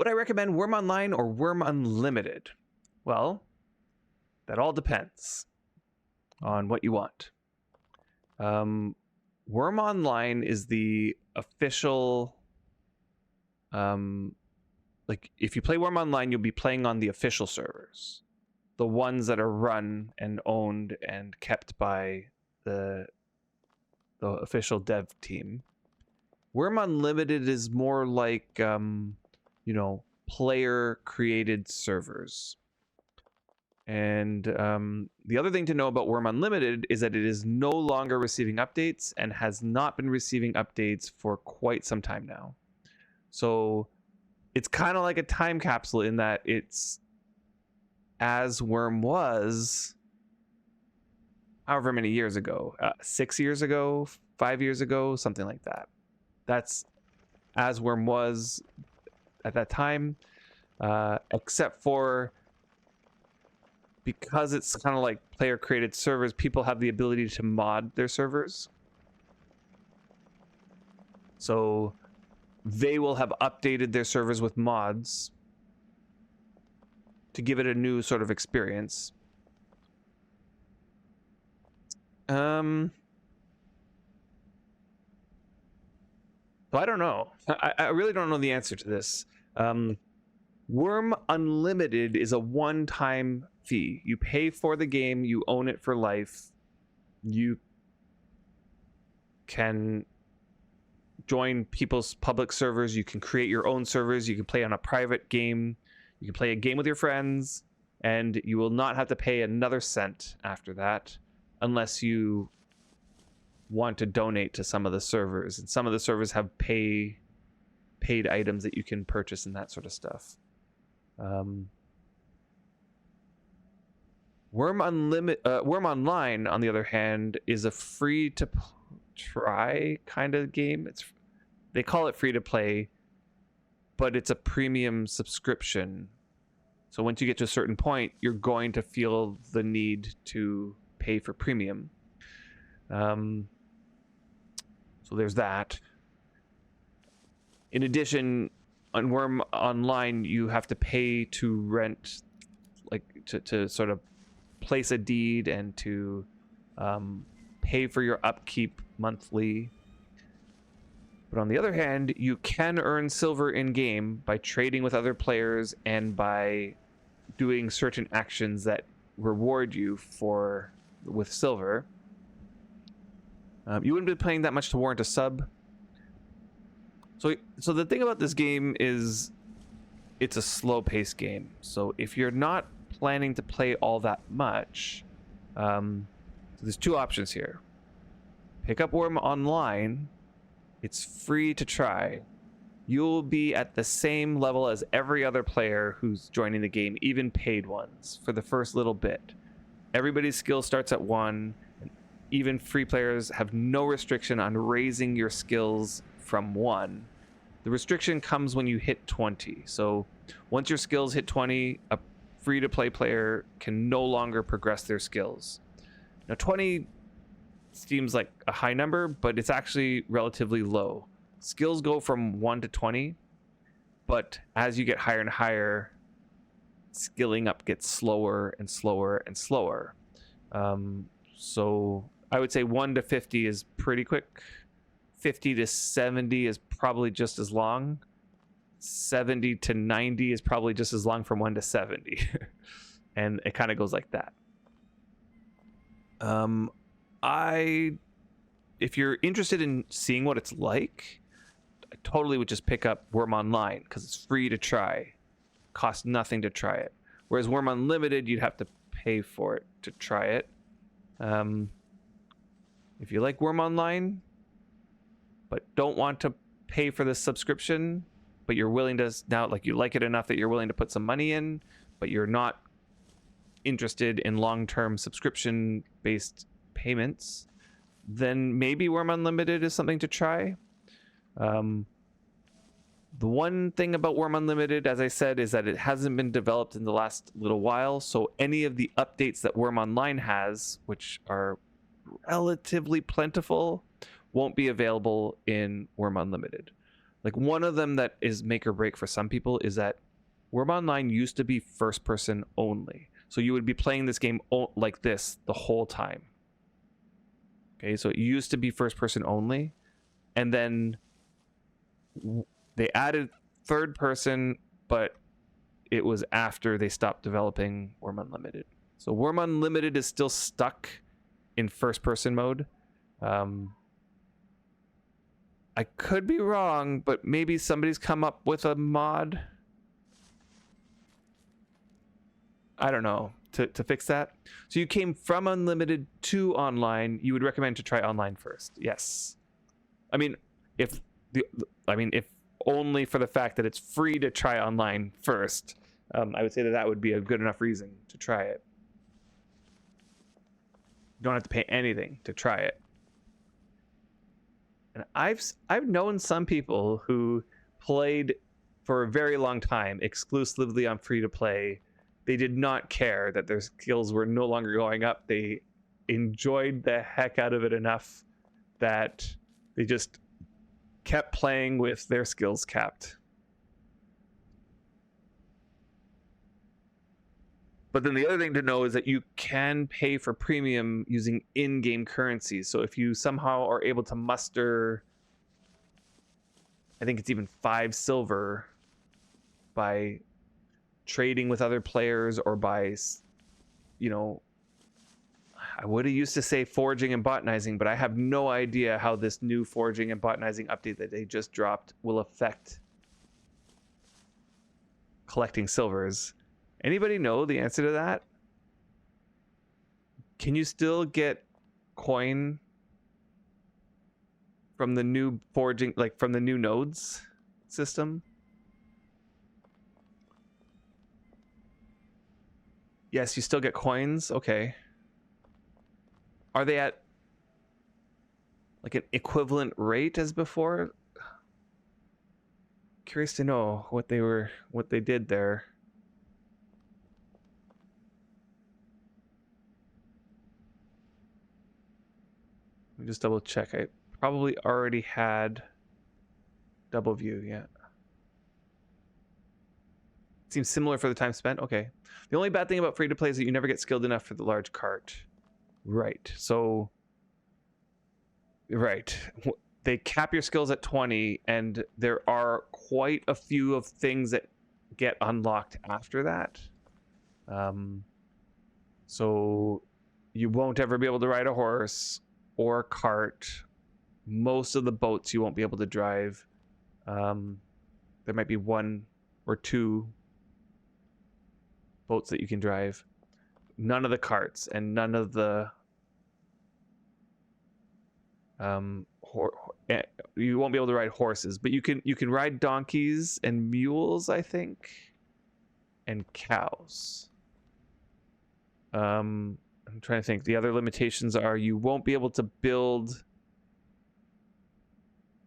Would I recommend Wurm Online or Wurm Unlimited? Well, that all depends on what you want. Wurm Online is the official, like if you play Wurm Online, you'll be playing on the official servers, the ones that are run and owned and kept by the official dev team. Wurm Unlimited is more like, player created servers. And the other thing to know about Wurm Unlimited is that it is no longer receiving updates and has not been receiving updates for quite some time now. So it's kind of like a time capsule in that it's as Wurm was however many years ago, 6 years ago, 5 years ago, something like that. That's as Wurm was at that time, except for because it's kind of like player created servers, people have the ability to mod their servers. So they will have updated their servers with mods to give it a new sort of experience. So I don't know. I really don't know the answer to this. Wurm Unlimited is a one-time fee. You pay for the game, you own it for life. You can join people's public servers, you can create your own servers, you can play on a private game, you can play a game with your friends, and you will not have to pay another cent after that unless you want to donate to some of the servers. And some of the servers have paid items that you can purchase and that sort of stuff. Wurm Online, on the other hand, is a free to try kind of game. They call it free to play, but it's a premium subscription. So once you get to a certain point, you're going to feel the need to pay for premium. So there's that. In addition, on Wurm Online, you have to pay to rent, like to sort of place a deed and to pay for your upkeep monthly. But on the other hand, you can earn silver in game by trading with other players and by doing certain actions that reward you with silver. You wouldn't be paying that much to warrant a sub. So the thing about this game is it's a slow-paced game. So if you're not planning to play all that much, so there's two options here. Pick up Wurm Online. It's free to try. You'll be at the same level as every other player who's joining the game, even paid ones, for the first little bit. Everybody's skill starts at 1. Even free players have no restriction on raising your skills from 1. The restriction comes when you hit 20. So once your skills hit 20, a free-to-play player can no longer progress their skills. Now 20 seems like a high number, but it's actually relatively low. Skills go from 1 to 20, but as you get higher and higher, skilling up gets slower and slower and slower. So I would say 1 to 50 is pretty quick. 50 to 70 is probably just as long. 70 to 90 is probably just as long from 1 to 70. And it kind of goes like that. If you're interested in seeing what it's like, I totally would just pick up Wurm Online because it's free to try. Costs nothing to try it. Whereas Wurm Unlimited, you'd have to pay for it to try it. If you like Wurm Online, but don't want to pay for the subscription, but you're willing to now, like you like it enough that you're willing to put some money in, but you're not interested in long-term subscription-based payments, then maybe Wurm Unlimited is something to try. The one thing about Wurm Unlimited, as I said, is that it hasn't been developed in the last little while, so any of the updates that Wurm Online has, which are relatively plentiful, won't be available in Wurm Unlimited. Like one of them that is make or break for some people is that Wurm Online used to be first person only. So you would be playing this game like this the whole time. Okay, so it used to be first person only, and then they added third person, but it was after they stopped developing Wurm Unlimited. So Wurm Unlimited is still stuck in first person mode. I could be wrong, but maybe somebody's come up with a mod. I don't know, to fix that. So you came from Unlimited to online. You would recommend to try online first. Yes. I mean, if only for the fact that it's free to try online first, I would say that would be a good enough reason to try it. You don't have to pay anything to try it. And I've known some people who played for a very long time exclusively on free to play. They did not care that their skills were no longer going up. They enjoyed the heck out of it enough that they just kept playing with their skills capped. But then the other thing to know is that you can pay for premium using in-game currency. So if you somehow are able to muster, I think it's even 5 silver by trading with other players, or by, you know, I would have used to say foraging and botanizing, but I have no idea how this new foraging and botanizing update that they just dropped will affect collecting silvers. Anybody know the answer to that? Can you still get coin from the new foraging, like from the new nodes system? Yes, you still get coins. Okay. Are they at like an equivalent rate as before? Curious to know what they did there. Let me just double check. I probably already had double view. Yeah. Seems similar for the time spent. Okay. The only bad thing about free to play is that you never get skilled enough for the large cart. Right. So, right. They cap your skills at 20, and there are quite a few of things that get unlocked after that. So you won't ever be able to ride a horse or a cart. Most of the boats you won't be able to drive. There might be 1 or 2 boats that you can drive. None of the carts, and none of the you won't be able to ride horses, but you can ride donkeys and mules, I think, and cows. I'm trying to think. The other limitations are you won't be able to build,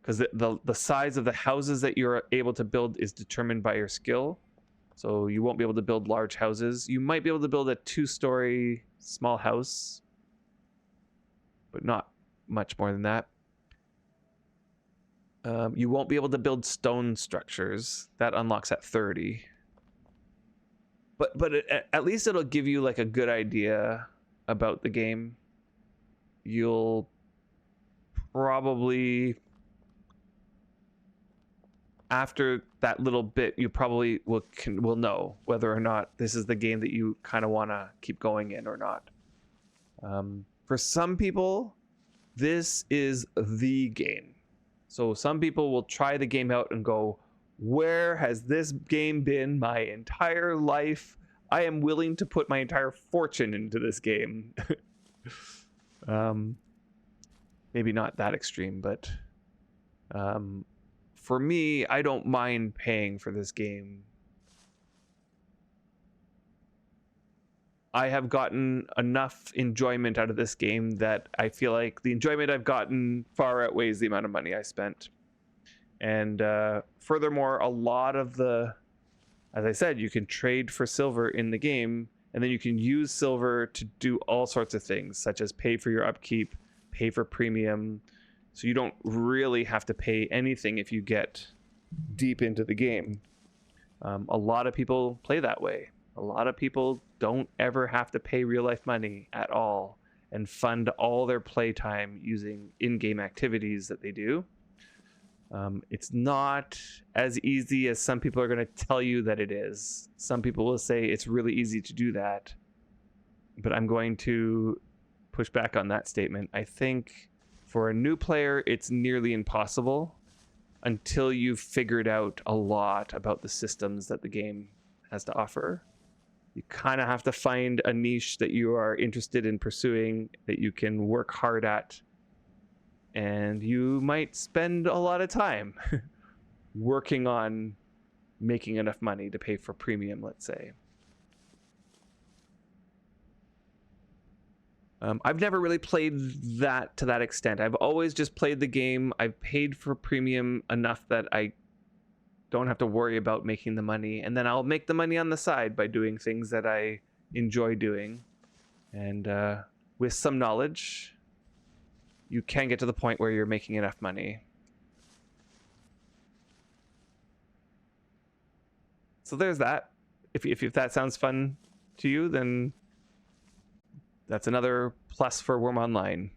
because the size of the houses that you're able to build is determined by your skill. So you won't be able to build large houses. You might be able to build a 2-story small house, but not much more than that. You won't be able to build stone structures. That unlocks at 30. But at least it'll give you like a good idea about the game. You'll probably, after that little bit, you probably will know whether or not this is the game that you kind of want to keep going in or not. For some people, this is the game. So some people will try the game out and go, where has this game been my entire life? I am willing to put my entire fortune into this game. Maybe not that extreme, but for me, I don't mind paying for this game. I have gotten enough enjoyment out of this game that I feel like the enjoyment I've gotten far outweighs the amount of money I spent. And furthermore, a lot of the, as I said, you can trade for silver in the game, and then you can use silver to do all sorts of things, such as pay for your upkeep, pay for premium. So you don't really have to pay anything if you get deep into the game. A lot of people play that way. A lot of people don't ever have to pay real life money at all and fund all their playtime using in-game activities that they do. It's not as easy as some people are going to tell you that it is. Some people will say it's really easy to do that, but I'm going to push back on that statement. I think for a new player, it's nearly impossible until you've figured out a lot about the systems that the game has to offer. You kind of have to find a niche that you are interested in pursuing, that you can work hard at, and you might spend a lot of time working on making enough money to pay for premium, let's say. I've never really played that to that extent. I've always just played the game. I've paid for premium enough that I don't have to worry about making the money, and then I'll make the money on the side by doing things that I enjoy doing. And with some knowledge, you can get to the point where you're making enough money. So there's that. If that sounds fun to you, then that's another plus for Wurm Online.